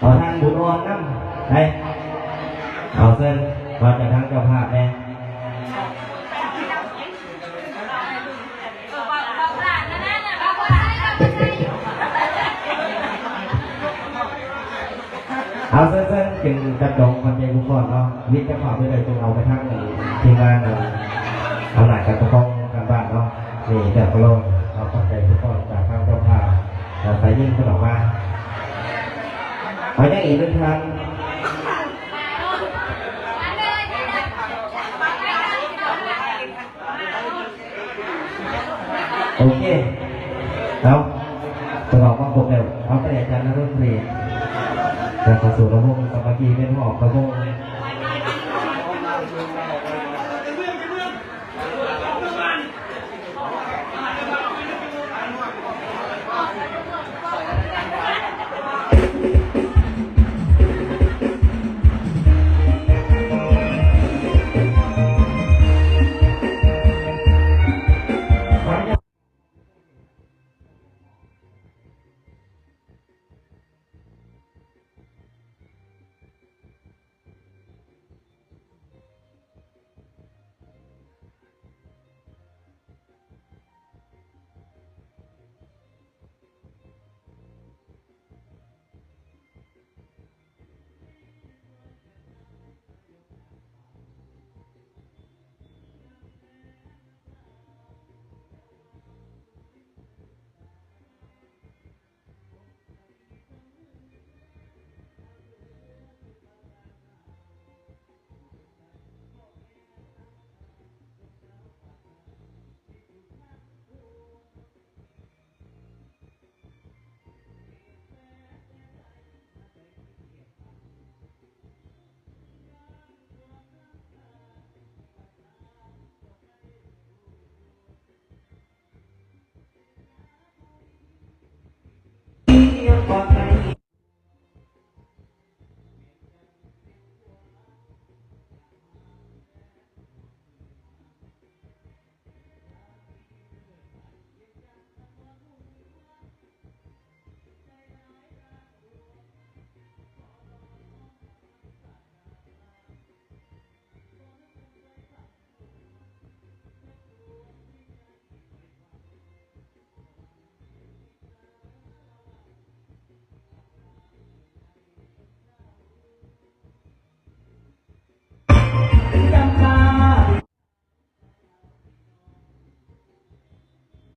เอาทางบุญอ่อนน้ำได้เอาเส้นมาจากทางเจ้าภาพแน่เอาเส้นเป็นกระดองคนใจบุคคลเนาะวิทย์จะฝากไปเลยจงเอาไปทั้งทีมงานเอาหนักกับประคองกันบ้านเนาะนี่แต่พะโล้เอาปัจจัยทุกคนจากทางเจ้าภาพใส่ยิ่งขึ้นออกมาเอาอย่างอีกหนึ่งครั้งโอเคแล้วจะบอกว่าผมเร็วเอาไปอาจารย์นรุ่นตรีแต่ขอสู่ระบบสมาธิเป็นหอกระบบ